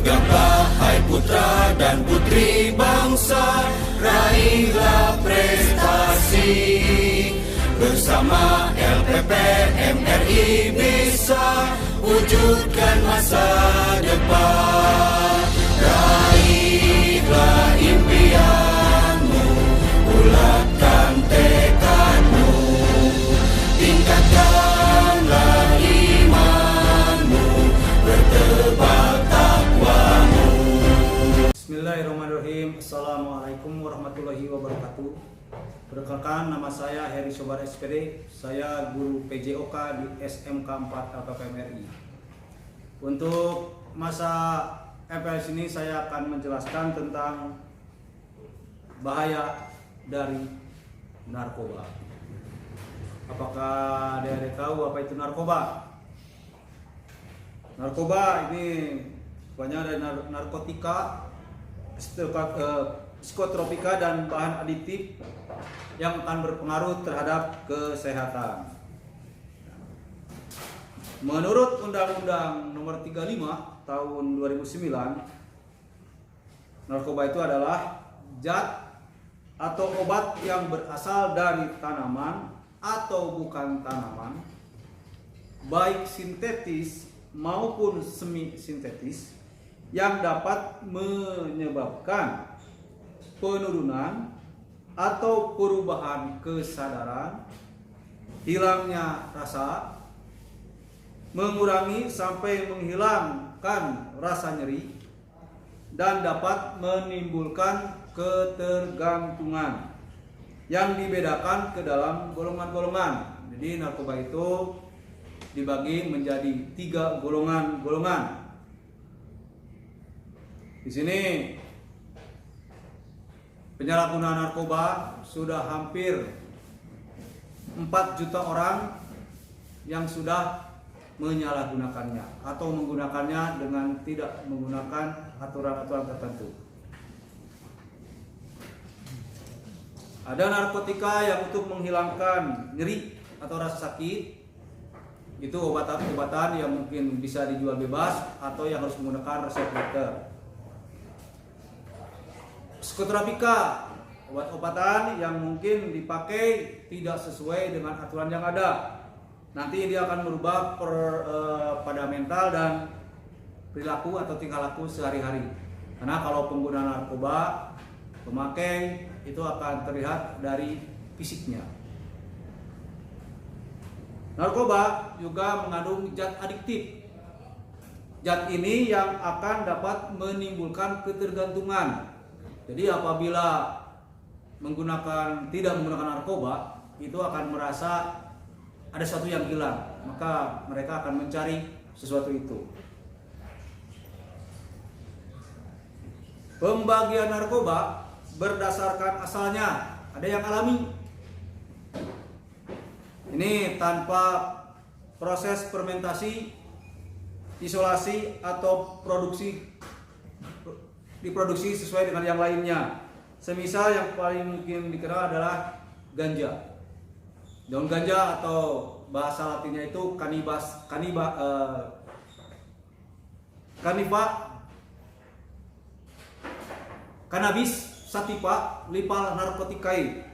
Tegaplah hai putra dan putri bangsa, raihlah prestasi. Bersama LPP MRI bisa wujudkan masa depan. Raihlah impianmu, bulatkan tekadmu, tingkatkanlah imanmu, bertebal takwamu. Bismillahirrahmanirrahim. Assalamualaikum warahmatullahi wabarakatuh. Perkenalkan, nama saya Heri Sobar SPD. Saya guru PJOK di SMK 4 LPP MRI. Untuk masa MPLS ini saya akan menjelaskan tentang bahaya dari narkoba. Apakah ada tahu apa itu narkoba? Narkoba ini banyak ada narkotika, psikotropika dan bahan aditif yang akan berpengaruh terhadap kesehatan. Menurut Undang-Undang Nomor 35 Tahun 2009, narkoba itu adalah zat atau obat yang berasal dari tanaman atau bukan tanaman, baik sintetis maupun semi sintetis, yang dapat menyebabkan penurunan atau perubahan kesadaran, hilangnya rasa, mengurangi sampai menghilangkan rasa nyeri, dan dapat menimbulkan ketergantungan yang dibedakan ke dalam golongan-golongan. Jadi narkoba itu dibagi menjadi 3 golongan-golongan. Di sini penyalahgunaan narkoba sudah hampir 4 juta orang yang sudah menyalahgunakannya atau menggunakannya dengan tidak menggunakan aturan-aturan tertentu. Ada narkotika yang untuk menghilangkan nyeri atau rasa sakit, itu obat-obatan yang mungkin bisa dijual bebas atau yang harus menggunakan resep dokter. Psikotropika, obat-obatan yang mungkin dipakai tidak sesuai dengan aturan yang ada. Nanti dia akan merubah pada mental dan perilaku atau tingkah laku sehari-hari. Karena kalau pengguna narkoba, pemakai itu akan terlihat dari fisiknya. Narkoba juga mengandung zat adiktif. Zat ini yang akan dapat menimbulkan ketergantungan. Jadi apabila tidak menggunakan narkoba, itu akan merasa ada sesuatu yang hilang, maka mereka akan mencari sesuatu itu. Pembagian narkoba berdasarkan asalnya, ada yang alami. Ini tanpa proses fermentasi, isolasi atau diproduksi sesuai dengan yang lainnya. Semisal yang paling mungkin dikenal adalah ganja. Daun ganja atau bahasa latinnya itu cannabis sativa lipa narcoticae.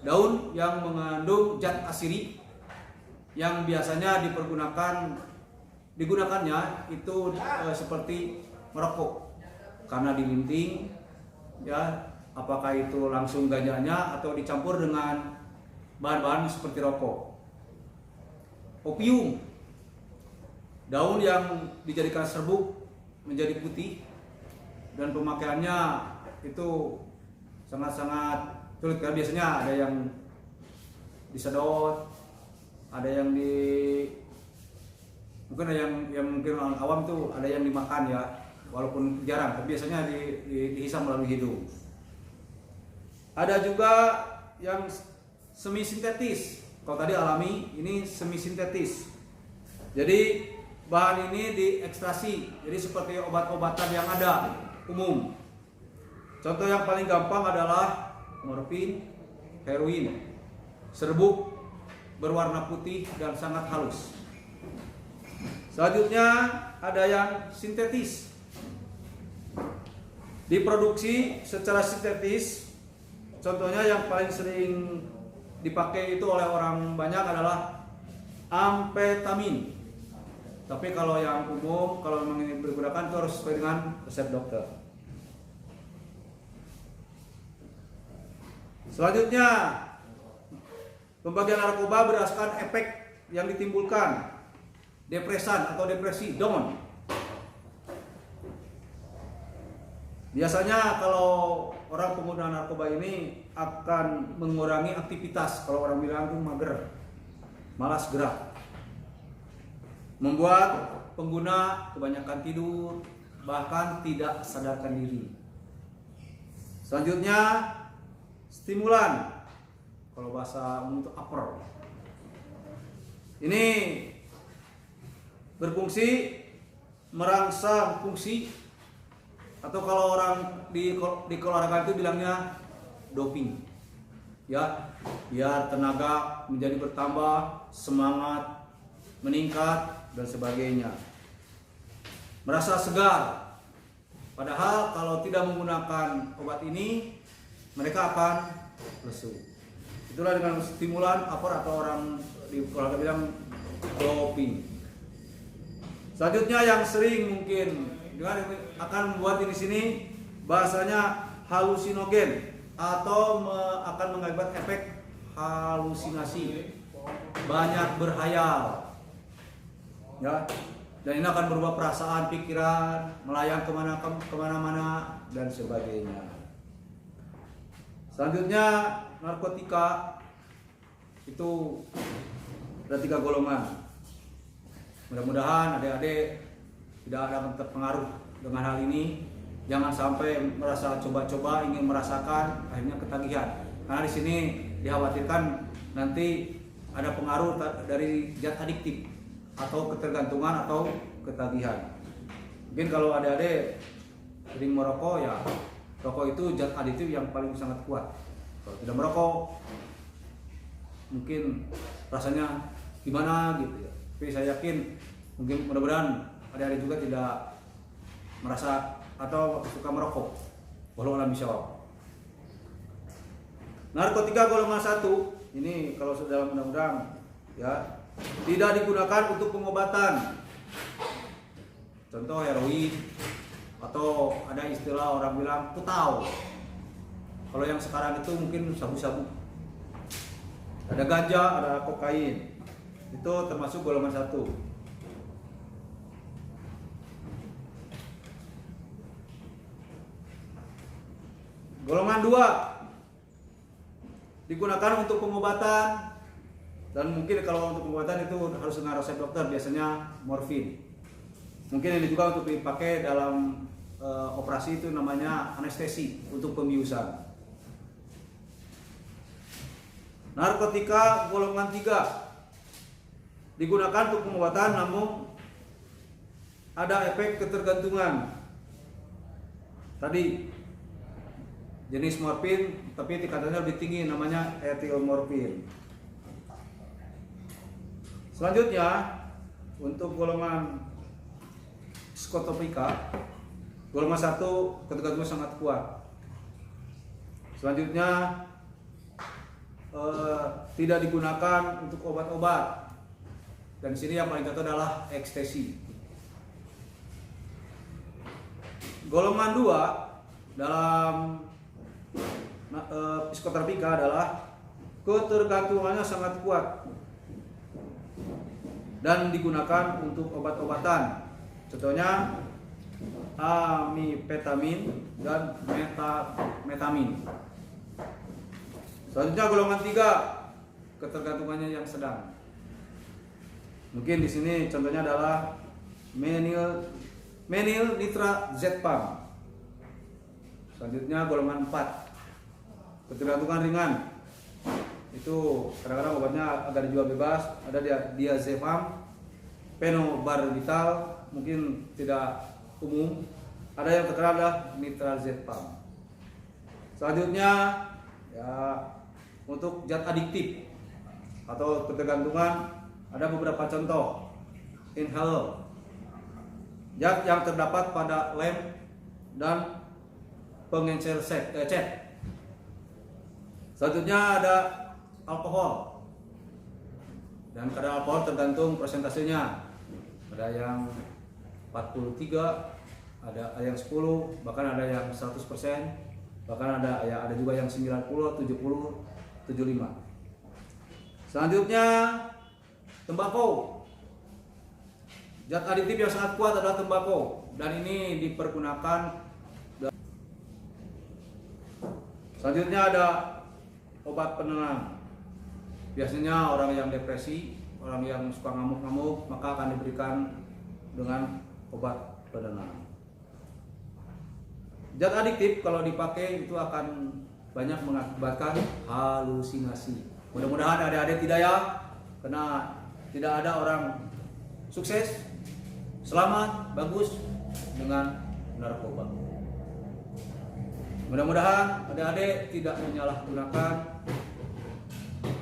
Daun yang mengandung zat asiri yang biasanya digunakannya itu seperti merokok, karena dilinting ya, apakah itu langsung ganjanya atau dicampur dengan bahan-bahan seperti rokok. Opium, daun yang dijadikan serbuk menjadi putih dan pemakaiannya itu sangat-sangat sulit, karena biasanya ada yang disedot, ada yang mungkin ada yang mungkin orang awam tuh ada yang dimakan ya, walaupun jarang, tapi biasanya dihisap melalui hidung. Ada juga yang semi sintetis. Kalau tadi alami, ini semi sintetis. Jadi bahan ini diekstrasi, jadi seperti obat-obatan yang ada umum. Contoh yang paling gampang adalah morfin, heroin, serbuk berwarna putih dan sangat halus. Selanjutnya ada yang sintetis. diproduksi secara sintetis. Contohnya yang paling sering dipakai itu oleh orang banyak adalah amfetamin. Tapi kalau yang umum, kalau memang ini digunakan itu harus sesuai dengan resep dokter. Selanjutnya, pembagian narkoba berdasarkan efek yang ditimbulkan, depresan atau depresi, down. Biasanya kalau orang pengguna narkoba ini akan mengurangi aktivitas, kalau orang bilang itu mager, malas gerak, membuat pengguna kebanyakan tidur, bahkan tidak sadarkan diri. Selanjutnya, stimulan, kalau bahasa umum itu upper. Ini berfungsi merangsang fungsi, atau kalau orang di olahraga itu bilangnya doping, ya, biar tenaga menjadi bertambah, semangat meningkat dan sebagainya, merasa segar. Padahal kalau tidak menggunakan obat ini mereka akan lesu. Itulah dengan stimulan upper atau orang di olahraga bilang doping. Selanjutnya yang sering mungkin dengan akan membuat ini sini bahasanya halusinogen atau akan mengakibatkan efek halusinasi, banyak berhayal, ya, dan ini akan berubah perasaan, pikiran, melayang kemana-mana dan sebagainya. Selanjutnya narkotika itu ada 3 golongan. Mudah-mudahan adik-adik tidak akan terpengaruh dengan hal ini. Jangan sampai merasa coba-coba ingin merasakan akhirnya ketagihan. Karena di sini dikhawatirkan nanti ada pengaruh dari zat adiktif atau ketergantungan atau ketagihan. Mungkin kalau adik-adik sering merokok, ya rokok itu zat adiktif yang paling sangat kuat. Kalau tidak merokok mungkin rasanya gimana gitu ya. Tapi saya yakin mungkin mudah-mudahan adik-adik juga tidak merasa atau suka merokok. Wallahu a'lam bishawab. Narkotika golongan 1 ini kalau sudah dalam undang-undang, ya, tidak digunakan untuk pengobatan. Contoh heroin, atau ada istilah orang bilang putau. Kalau yang sekarang itu mungkin sabu-sabu. Ada ganja, ada kokain. Itu termasuk golongan 1. Golongan 2 digunakan untuk pengobatan, dan mungkin kalau untuk pengobatan itu harus dengan resep dokter, biasanya morfin. Mungkin ini juga untuk dipakai dalam operasi, itu namanya anestesi untuk pembiusan. Narkotika golongan 3 digunakan untuk pengobatan, namun ada efek ketergantungan. Tadi jenis morfin, tapi tingkatannya lebih tinggi, namanya etilmorfin. Selanjutnya untuk golongan psikotropika, golongan 1 ketergantungan sangat kuat. Selanjutnya tidak digunakan untuk obat-obat, dan di sini yang paling contoh adalah ekstasi. Golongan 2 dalam psikotropika adalah ketergantungannya sangat kuat dan digunakan untuk obat-obatan. Contohnya amfetamin dan methamphetamine. Selanjutnya golongan 3 ketergantungannya yang sedang. Mungkin di sini contohnya adalah menilnitrazepam. Selanjutnya golongan 4 ketergantungan ringan. Itu kadang-kadang obatnya agar dijual bebas, ada diazepam, phenobarbital, mungkin tidak umum. Ada yang terkenal adalah nitrazepam. Selanjutnya ya untuk zat adiktif atau ketergantungan ada beberapa contoh. Inhaler, zat yang terdapat pada lem dan pengencer cat. Selanjutnya ada alkohol. Dan kadar alkohol tergantung persentasenya. Ada yang 43, ada yang 10, bahkan ada yang 100%, bahkan ada juga yang 90, 70, 75. Selanjutnya tembakau. Zat aditif yang sangat kuat adalah tembakau dan ini dipergunakan. Selanjutnya ada obat penenang. Biasanya orang yang depresi, orang yang suka ngamuk-ngamuk, maka akan diberikan dengan obat penenang. Zat adiktif kalau dipakai itu akan banyak mengakibatkan halusinasi. Mudah-mudahan adik-adik tidak ya, karena tidak ada orang sukses, selamat, bagus dengan narkoba. Mudah-mudahan adik-adik tidak menyalahgunakan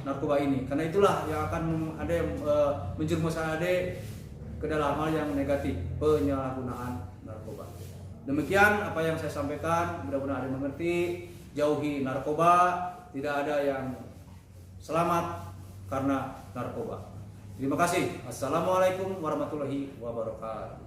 narkoba ini, karena itulah yang akan menjerumuskan adik ke dalam hal yang negatif, penyalahgunaan narkoba. Demikian apa yang saya sampaikan, mudah-mudahan adik mengerti. Jauhi narkoba, tidak ada yang selamat karena narkoba. Terima kasih. Assalamualaikum warahmatullahi wabarakatuh.